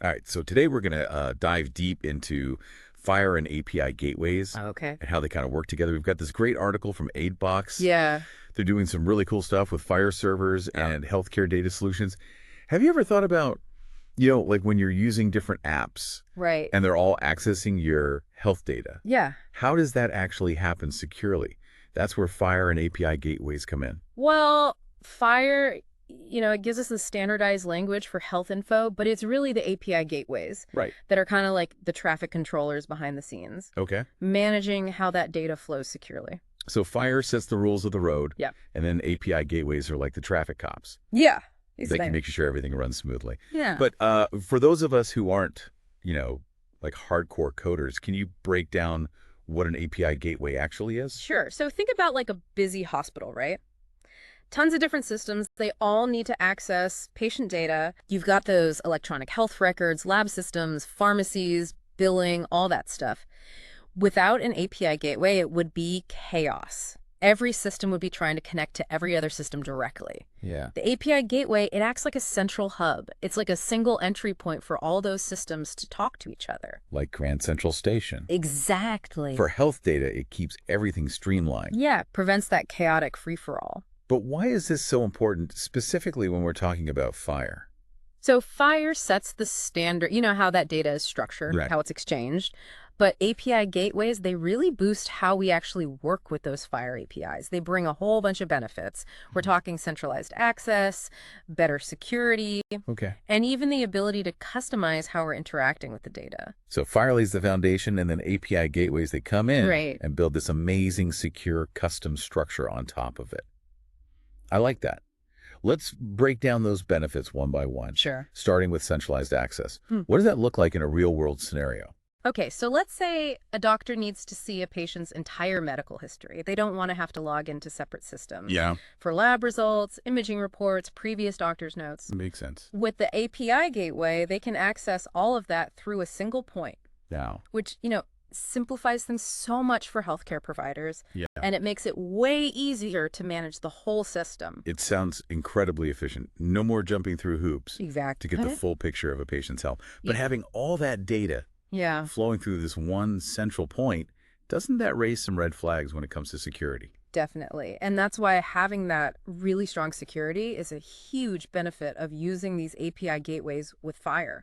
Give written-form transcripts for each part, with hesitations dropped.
All right, so today we're going to dive deep into FHIR and API gateways Okay. and how they kind of work together. We've got this great article from AidBox. Yeah. They're doing some really cool stuff with FHIR servers Yeah. and healthcare data solutions. Have you ever thought about, like when you're using different apps Right. and they're all accessing your health data? Yeah. How does that actually happen securely? That's where FHIR and API gateways come in. Well, FHIR, it gives us the standardized language for health info, but it's really the API gateways Right. that are kind of like the traffic controllers behind the scenes, Okay. managing how that data flows securely. So FHIR sets the rules of the road, Yeah. and then API gateways are like the traffic cops. Yeah. They can make sure everything runs smoothly. Yeah. But for those of us who aren't, like hardcore coders, can you break down what an API gateway actually is? Sure. So think about like a busy hospital, right? Tons of different systems. They all need to access patient data. You've got those electronic health records, lab systems, pharmacies, billing, all that stuff. Without an API gateway, it would be chaos. Every system would be trying to connect to every other system directly. Yeah. The API gateway, it acts like a central hub. It's like a single entry point for all those systems to talk to each other. Like Grand Central Station. Exactly. For health data, it keeps everything streamlined. Yeah, prevents that chaotic free-for-all. But why is this so important, specifically when we're talking about FHIR? So FHIR sets the standard, you know how that data is structured, Right. how it's exchanged. But API gateways, they really boost how we actually work with those FHIR APIs. They bring a whole bunch of benefits. We're talking centralized access, better security, Okay. and even the ability to customize how we're interacting with the data. So FHIR lays the foundation, and then API gateways, they come in Right. and build this amazing, secure, custom structure on top of it. I like that. Let's break down those benefits one by one, Sure. starting with centralized access. What does that look like in a real-world scenario? Okay, so let's say a doctor needs to see a patient's entire medical history. They don't want to have to log into separate systems. Yeah, For lab results, imaging reports, previous doctor's notes. makes sense. With the API gateway, they can access all of that through a single point, Now, which, simplifies things so much for healthcare providers, yeah, and it makes it way easier to manage the whole system. it sounds incredibly efficient. No more jumping through hoops Exactly. to get the full picture of a patient's health. But Yeah. having all that data Yeah, flowing through this one central point, doesn't that raise some red flags when it comes to security? definitely. And that's why having that really strong security is a huge benefit of using these API gateways with FHIR.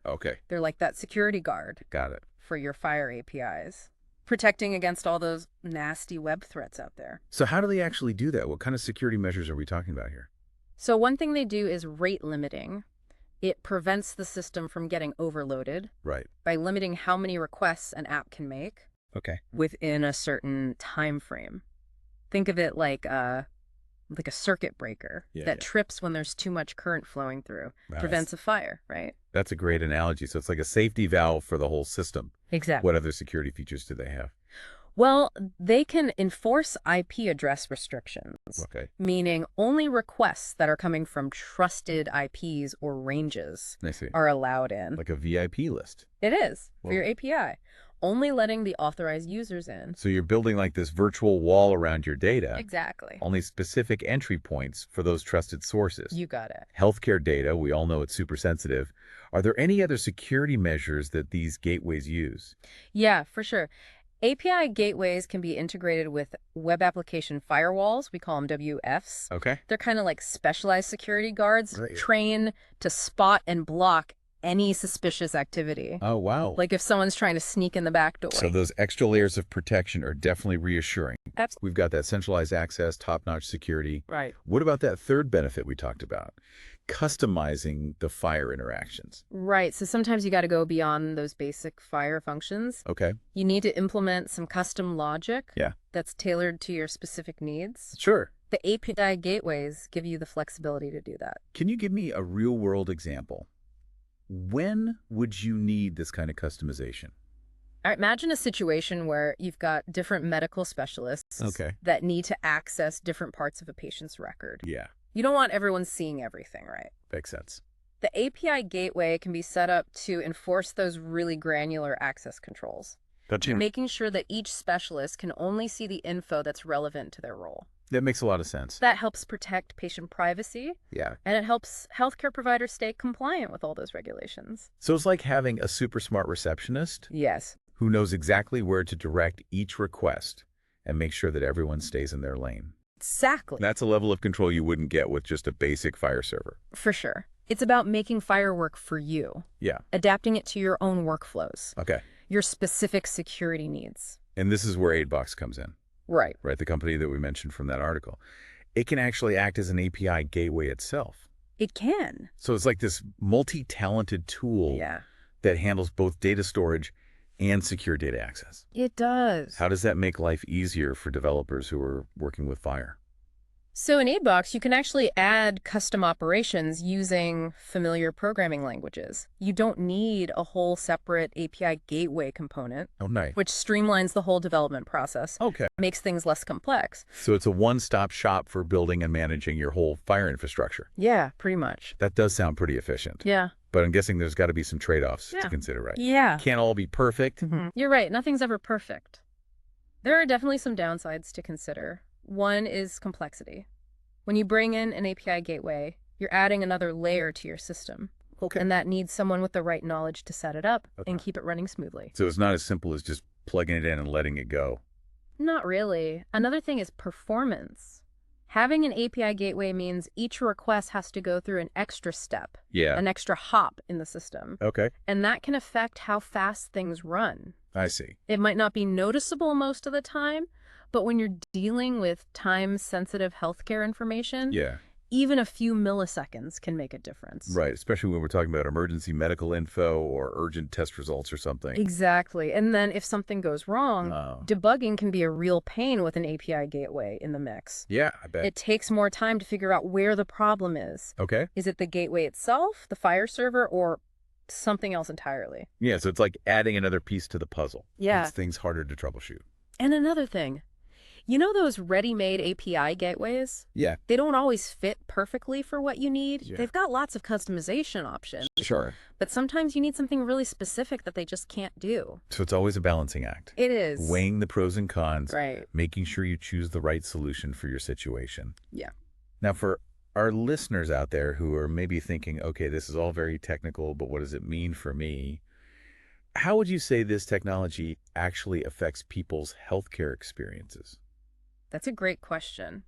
Okay, They're like that security guard got it. for your FHIR APIs, protecting against all those nasty web threats out there. So how do they actually do that? What kind of security measures are we talking about here? So one thing they do is rate limiting. It prevents the system from getting overloaded Right. by limiting how many requests an app can make Okay. within a certain time frame. Think of it like a circuit breaker Yeah, that yeah. trips when there's too much current flowing through. Wow, Prevents a fire, right? That's a great analogy. So it's like a safety valve for the whole system. Exactly. What other security features do they have? Well, they can enforce IP address restrictions, Okay. meaning only requests that are coming from trusted IPs or ranges I see. are allowed in. Like a VIP list. It is for Whoa. your API. Only letting the authorized users in. So you're building like this virtual wall around your data. Exactly. Only specific entry points for those trusted sources. You got it. Healthcare data, we all know it's super sensitive. Are there any other security measures that these gateways use? Yeah, for sure. API gateways can be integrated with web application firewalls. We call them WFs. Okay. They're kind of like specialized security guards Right. trained to spot and block any suspicious activity. Oh, wow. Like if someone's trying to sneak in the back door. So those extra layers of protection are definitely reassuring. Absolutely. We've got that centralized access, top-notch security. Right. What about that third benefit we talked about? Customizing the FHIR interactions. Right. So sometimes you got to go beyond those basic FHIR functions. Okay. You need to implement some custom logic Yeah. that's tailored to your specific needs. Sure. The API gateways give you the flexibility to do that. Can you give me a real-world example? When would you need this kind of customization? All right, imagine a situation where you've got different medical specialists Okay. that need to access different parts of a patient's record. Yeah, You don't want everyone seeing everything, right? makes sense. The API gateway can be set up to enforce those really granular access controls, Gotcha. making sure that each specialist can only see the info that's relevant to their role. That makes a lot of sense. That helps protect patient privacy, Yeah. and it helps healthcare providers stay compliant with all those regulations. So it's like having a super smart receptionist Yes. who knows exactly where to direct each request and make sure that everyone stays in their lane. Exactly. That's a level of control you wouldn't get with just a basic FHIR server. For sure. It's about making FHIR work for you, Yeah. adapting it to your own workflows, Okay. your specific security needs. And this is where AidBox comes in, Right. right? The company that we mentioned from that article. It can actually act as an API gateway itself. It can. So it's like this multi-talented tool Yeah. that handles both data storage and secure data access. It does. How does that make life easier for developers who are working with FHIR? So in AidBox, you can actually add custom operations using familiar programming languages. You don't need a whole separate API gateway component, Oh, nice. which streamlines the whole development process, Okay. makes things less complex. So it's a one-stop shop for building and managing your whole FHIR infrastructure. Yeah, pretty much. That does sound pretty efficient. Yeah. But I'm guessing there's got to be some trade-offs Yeah. to consider, right? Yeah. Can't all be perfect. You're right. Nothing's ever perfect. There are definitely some downsides to consider. One is complexity. When you bring in an API gateway, you're adding another layer to your system. Okay. And that needs someone with the right knowledge to set it up Okay. and keep it running smoothly. So it's not as simple as just plugging it in and letting it go. Not really. Another thing is performance. Having an API gateway means each request has to go through an extra step, Yeah. an extra hop in the system. Okay. And that can affect how fast things run. I see. It might not be noticeable most of the time, but when you're dealing with time-sensitive healthcare information, Yeah. even a few milliseconds can make a difference. Right. Especially when we're talking about emergency medical info or urgent test results or something. Exactly. And then if something goes wrong, Oh. debugging can be a real pain with an API gateway in the mix. Yeah, I bet. It takes more time to figure out where the problem is. Okay. Is it the gateway itself, the FHIR server, or something else entirely? Yeah, so it's like adding another piece to the puzzle. Yeah. Makes things harder to troubleshoot. And another thing, you know those ready-made API gateways? Yeah. They don't always fit perfectly for what you need. Yeah. They've got lots of customization options, Sure. but sometimes you need something really specific that they just can't do. So it's always a balancing act. It is. Weighing the pros and cons. Right. Making sure you choose the right solution for your situation. Yeah. Now, for our listeners out there who are maybe thinking, okay, this is all very technical, but what does it mean for me? How would you say this technology actually affects people's healthcare experiences? That's a great question.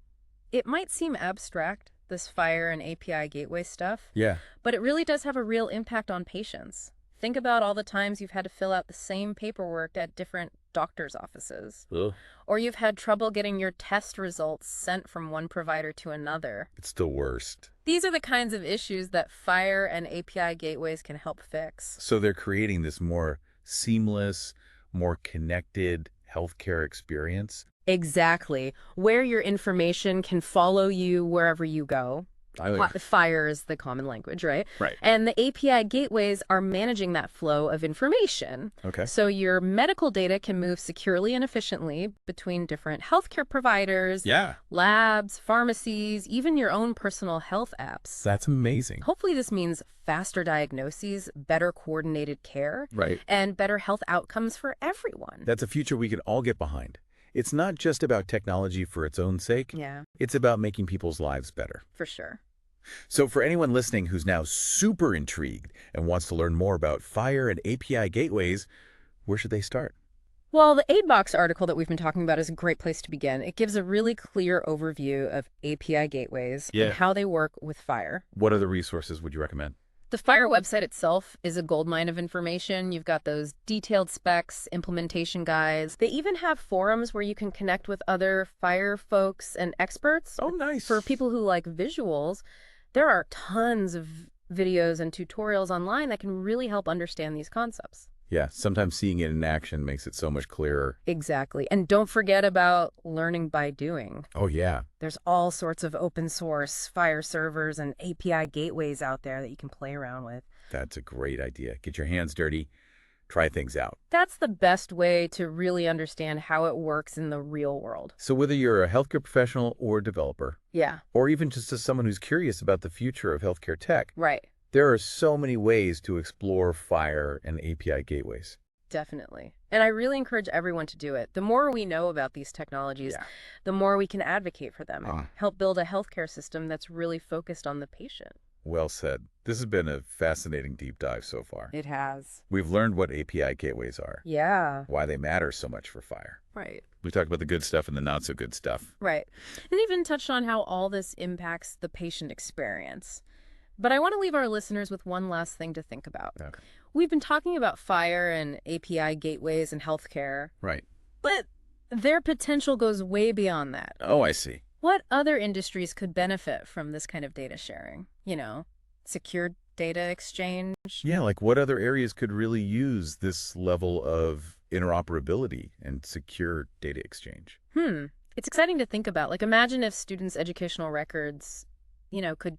It might seem abstract, this FHIR and API gateway stuff, Yeah. but it really does have a real impact on patients. Think about all the times you've had to fill out the same paperwork at different doctor's offices. Ugh. Or you've had trouble getting your test results sent from one provider to another. It's the worst. These are the kinds of issues that FHIR and API gateways can help fix. So they're creating this more seamless, more connected healthcare experience. Exactly. Where your information can follow you wherever you go. FHIR is the common language, right? Right. And the API gateways are managing that flow of information. Okay. So your medical data can move securely and efficiently between different healthcare providers, Yeah. labs, pharmacies, even your own personal health apps. That's amazing. Hopefully this means faster diagnoses, better coordinated care, Right. and better health outcomes for everyone. That's a future we can all get behind. It's not just about technology for its own sake. Yeah, It's about making people's lives better. for sure. So for anyone listening who's now super intrigued and wants to learn more about FHIR and API gateways, where should they start? Well, the AidBox article that we've been talking about is a great place to begin. It gives a really clear overview of API gateways and how they work with FHIR. What other resources would you recommend? The FHIR website itself is a goldmine of information. You've got those detailed specs, implementation guides. They even have forums where you can connect with other FHIR folks and experts. Oh, nice. For people who like visuals, there are tons of videos and tutorials online that can really help understand these concepts. Yeah, sometimes seeing it in action makes it so much clearer. Exactly. And don't forget about learning by doing. Oh, yeah. There's all sorts of open source FHIR servers and API gateways out there that you can play around with. That's a great idea. Get your hands dirty. Try things out. That's the best way to really understand how it works in the real world. So whether you're a healthcare professional or developer, Yeah, or even just as someone who's curious about the future of healthcare tech, right. there are so many ways to explore FHIR and API gateways. Definitely. And I really encourage everyone to do it. The more we know about these technologies, Yeah. the more we can advocate for them and Ah, help build a healthcare system that's really focused on the patient. well said. This has been a fascinating deep dive so far. It has. We've learned what API gateways are, Yeah. why they matter so much for FHIR. Right. We talked about the good stuff and the not so good stuff. Right. And even touched on how all this impacts the patient experience. But I want to leave our listeners with one last thing to think about. Okay. We've been talking about FHIR and API gateways in healthcare, Right. but their potential goes way beyond that. Oh, I see. What other industries could benefit from this kind of data sharing? Secure data exchange? Yeah, like what other areas could really use this level of interoperability and secure data exchange? It's exciting to think about. Like, imagine if students' educational records, could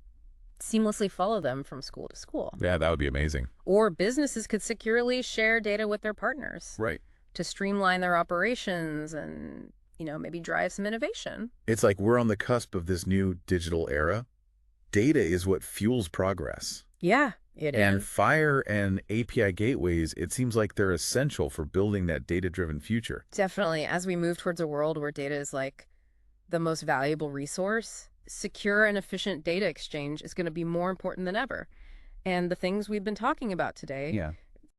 seamlessly follow them from school to school. Yeah, that would be amazing. Or businesses could securely share data with their partners Right. to streamline their operations and, maybe drive some innovation. It's like we're on the cusp of this new digital era. Data is what fuels progress. Yeah, it And is. FHIR and API gateways, it seems like they're essential for building that data-driven future. Definitely. As we move towards a world where data is like the most valuable resource, secure and efficient data exchange is going to be more important than ever. And the things we've been talking about today, Yeah.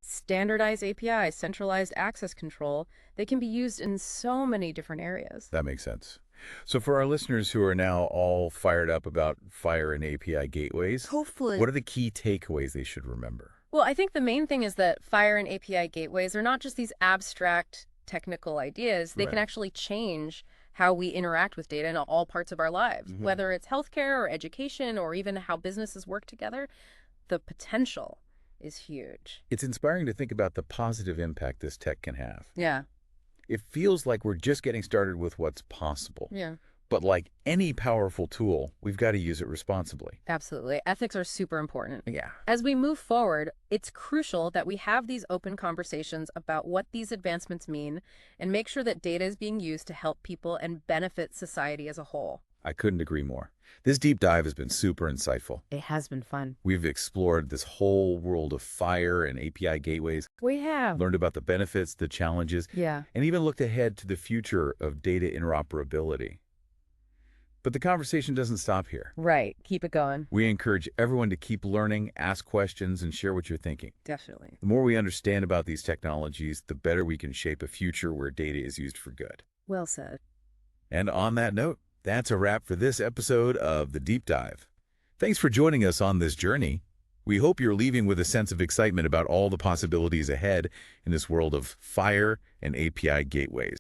standardized APIs, centralized access control, they can be used in so many different areas. That makes sense. So for our listeners who are now all fired up about FHIR and API gateways, Hopefully. what are the key takeaways they should remember? Well, I think the main thing is that FHIR and API gateways are not just these abstract technical ideas. They can Right. actually change how we interact with data in all parts of our lives, whether it's healthcare or education or even how businesses work together. The potential is huge. It's inspiring to think about the positive impact this tech can have. Yeah. It feels like we're just getting started with what's possible. Yeah. But like any powerful tool, we've got to use it responsibly. Absolutely. Ethics are super important. Yeah. As we move forward, it's crucial that we have these open conversations about what these advancements mean and make sure that data is being used to help people and benefit society as a whole. I couldn't agree more. This deep dive has been super insightful. It has been fun. We've explored this whole world of FHIR and API gateways, We have. learned about the benefits, the challenges, Yeah. and even looked ahead to the future of data interoperability. But the conversation doesn't stop here. Right. Keep it going. We encourage everyone to keep learning, ask questions, and share what you're thinking. Definitely. The more we understand about these technologies, the better we can shape a future where data is used for good. Well said. And on that note, that's a wrap for this episode of The Deep Dive. Thanks for joining us on this journey. We hope you're leaving with a sense of excitement about all the possibilities ahead in this world of FHIR and API gateways.